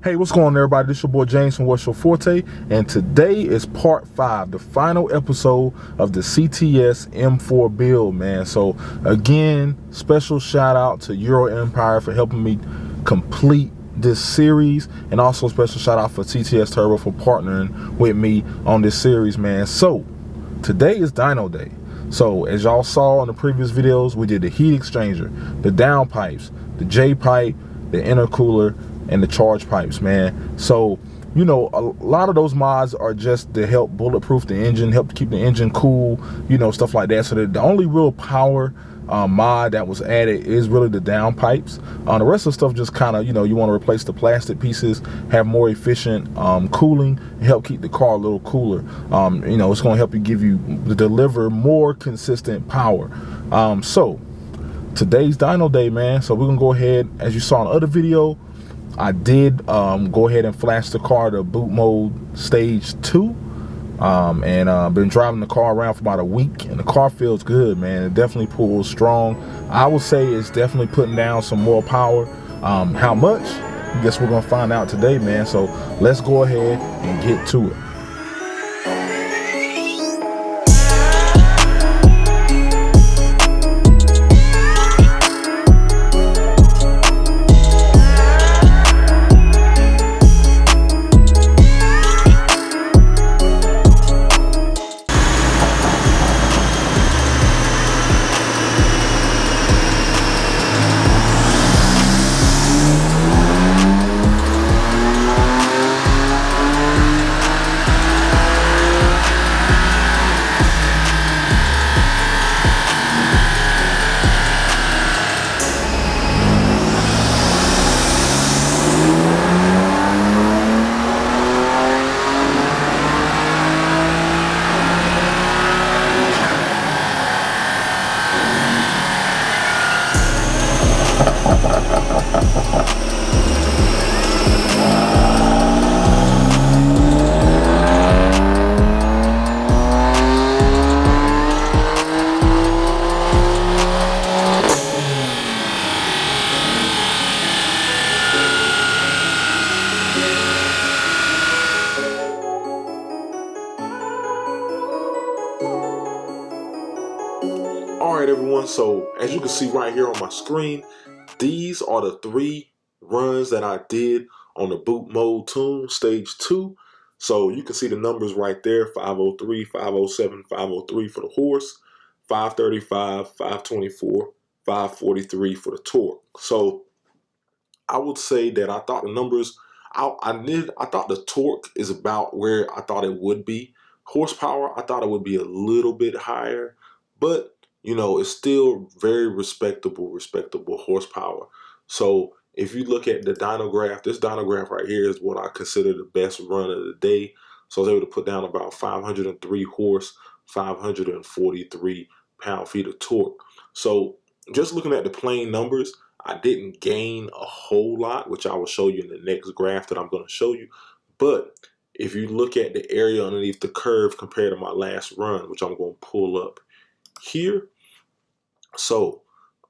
Hey, what's going on, everybody? This is your boy James from What's Your Forte, and today is part 5, the final episode of the CTS M4 build, man. So again, special shout out to EuroMpire for helping me complete this series, and also special shout out for CTS Turbo for partnering with me on this series, man. So today is dyno day. So as y'all saw in the previous videos, we did the heat exchanger, the downpipes, the J pipe, the intercooler, and the charge pipes, man. So, you know, a lot of those mods are just to help bulletproof the engine, help to keep the engine cool, you know, stuff like that. So the only real power mod that was added is really the downpipes. The rest of the stuff just kind of, you know, you want to replace the plastic pieces, have more efficient cooling, and help keep the car a little cooler. You know, it's going to help you deliver more consistent power. So today's dyno day, man. So we're gonna go ahead, as you saw in the other video, I did go ahead and flash the car to boot mode stage 2, and been driving the car around for about a week, and the car feels good, man. It definitely pulls strong. I would say it's definitely putting down some more power. How much? I guess we're gonna find out today, man. So let's go ahead and get to it. Alright everyone, so as you can see right here on my screen, these are the 3 runs that I did on the boot mode tune, stage 2. So you can see the numbers right there, 503, 507, 503 for the horse, 535, 524, 543 for the torque. So I would say that I thought the numbers, I thought the torque is about where I thought it would be. Horsepower, I thought it would be a little bit higher, but you know, it's still very respectable horsepower. So if you look at the dyno graph, this dyno graph right here is what I consider the best run of the day. So I was able to put down about 503 horse, 543 pound-feet of torque. So just looking at the plain numbers, I didn't gain a whole lot, which I will show you in the next graph that I'm going to show you. But if you look at the area underneath the curve compared to my last run, which I'm going to pull up here. So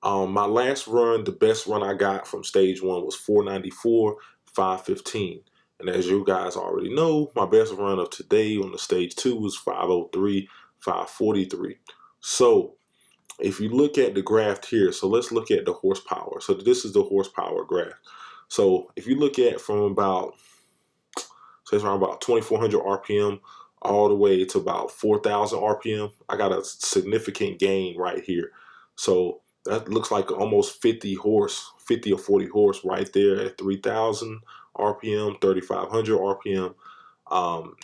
my last run, the best run I got from stage 1 was 494, 515. And as you guys already know, my best run of today on the stage 2 was 503, 543. So if you look at the graph here, so let's look at the horsepower. So this is the horsepower graph. So if you look at from about, so it's around about 2,400 RPM all the way to about 4,000 RPM, I got a significant gain right here. So that looks like almost 50 or 40 horse right there at 3,000 RPM, 3,500 RPM.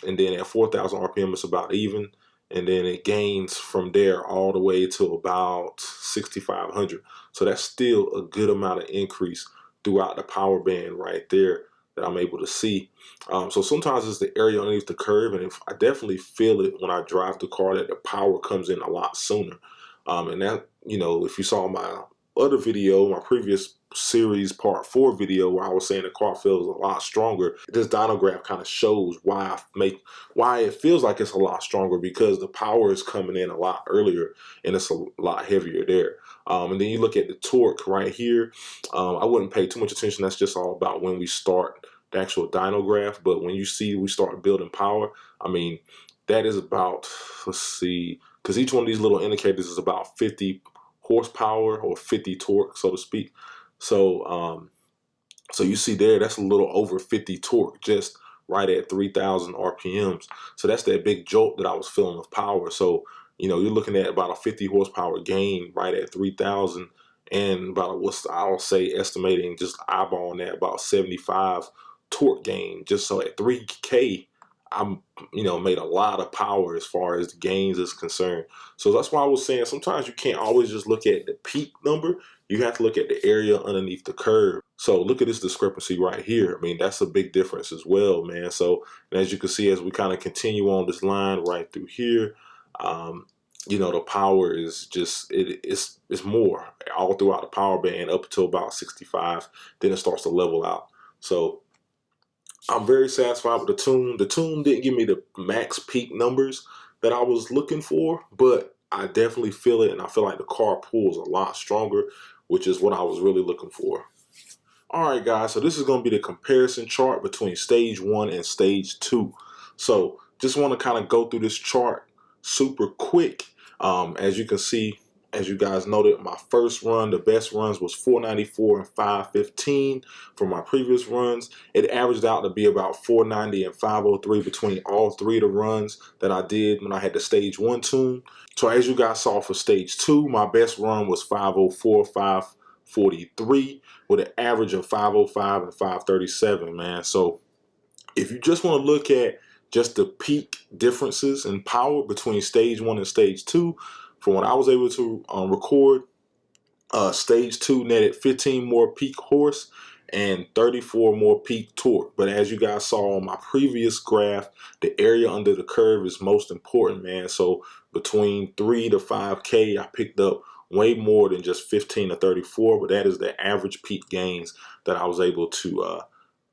And then at 4,000 RPM, it's about even. And then it gains from there all the way to about 6,500. So that's still a good amount of increase throughout the power band right there that I'm able to see. So sometimes it's the area underneath the curve, and I definitely feel it when I drive the car that the power comes in a lot sooner. And that, you know, if you saw my other video, my previous series part 4 video where I was saying the car feels a lot stronger, this dyno graph kind of shows why it feels like it's a lot stronger, because the power is coming in a lot earlier and it's a lot heavier there. And then you look at the torque right here. I wouldn't pay too much attention. That's just all about when we start the actual dyno graph, but when you see we start building power, I mean, that is about, let's see, because each one of these little indicators is about 50 horsepower or 50 torque, so to speak. So so you see there, that's a little over 50 torque, just right at 3,000 RPMs. So that's that big jolt that I was feeling of power. So, you know, you're looking at about a 50 horsepower gain right at 3,000, and about, what's, I'll say, estimating, just eyeballing that, about 75 torque gain. Just so at 3K, I'm, you know, made a lot of power as far as the gains is concerned. So that's why I was saying sometimes you can't always just look at the peak number. You have to look at the area underneath the curve. So look at this discrepancy right here. I mean, that's a big difference as well, man. So, and as you can see, as we kind of continue on this line right through here, you know, the power is just, it's more all throughout the power band up until about 65. Then it starts to level out. So I'm very satisfied with the tune. The tune didn't give me the max peak numbers that I was looking for, but I definitely feel it, and I feel like the car pulls a lot stronger, which is what I was really looking for. All right, guys, so this is going to be the comparison chart between stage 1 and stage 2. So just want to kind of go through this chart super quick. As you can see, as you guys noted, my first run, the best runs was 494 and 515 for my previous runs. It averaged out to be about 490 and 503 between all three of the runs that I did when I had the stage 1 tune. So as you guys saw for stage 2, my best run was 504, 543 with an average of 505 and 537, man. So if you just want to look at just the peak differences in power between stage 1 and stage 2, from what I was able to record, stage 2 netted 15 more peak horse and 34 more peak torque. But as you guys saw on my previous graph, the area under the curve is most important, man. So between 3 to 5K, I picked up way more than just 15 to 34, but that is the average peak gains that I was able to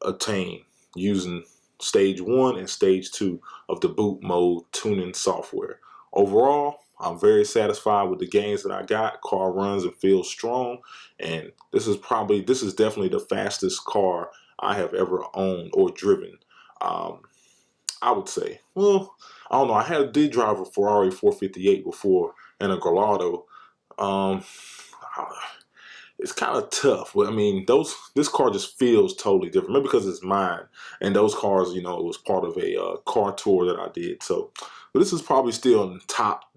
attain using stage 1 and stage 2 of the boot mode tuning software. Overall, I'm very satisfied with the gains that I got. Car runs and feels strong, and this is definitely the fastest car I have ever owned or driven. I would say, well, I don't know. I did drive a Ferrari 458 before and a Gallardo. It's kind of tough. I mean, this car just feels totally different. Maybe because it's mine, and those cars, you know, it was part of a car tour that I did. So, but this is probably still in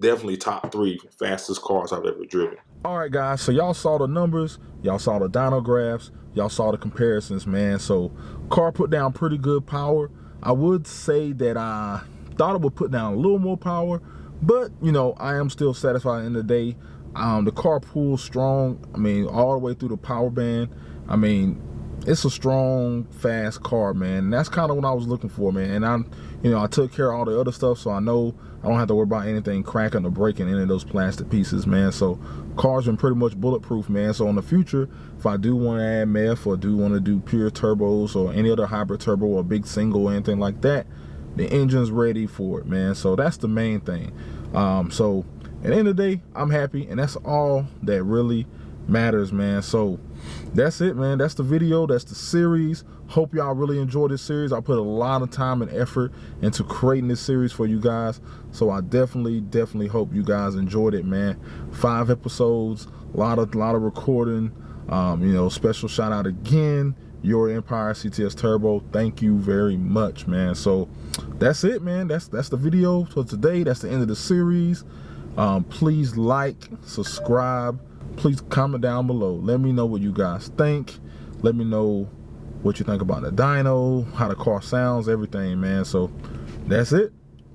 definitely top 3 fastest cars I've ever driven. All right, guys. So y'all saw the numbers, y'all saw the dyno graphs, y'all saw the comparisons, man. So car put down pretty good power. I would say that I thought it would put down a little more power, but you know, I am still satisfied at the end of the day. The car pulls strong. I mean, all the way through the power band. I mean, it's a strong, fast car, man. And that's kind of what I was looking for, man. And I took care of all the other stuff, so I know I don't have to worry about anything cracking or breaking any of those plastic pieces, man. So car's been pretty much bulletproof, man. So in the future, if I do want to add MEF or do want to do pure turbos or any other hybrid turbo or big single or anything like that, the engine's ready for it, man. So that's the main thing. So at the end of the day, I'm happy, and that's all that really matters, man. So that's it, man. That's the video. That's the series. Hope y'all really enjoyed this series. I put a lot of time and effort into creating this series for you guys, so I definitely hope you guys enjoyed it, man. 5 episodes, a lot of recording. You know, special shout out again, EuroMpire and CTS Turbo. Thank you very much, man. So that's it, man. That's the video for today. That's the end of the series. Please like, subscribe, please comment down below. Let me know what you guys think. Let me know what you think about the dyno, how the car sounds, everything, man. So that's it.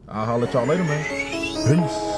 I'll holler at y'all later, man. Peace.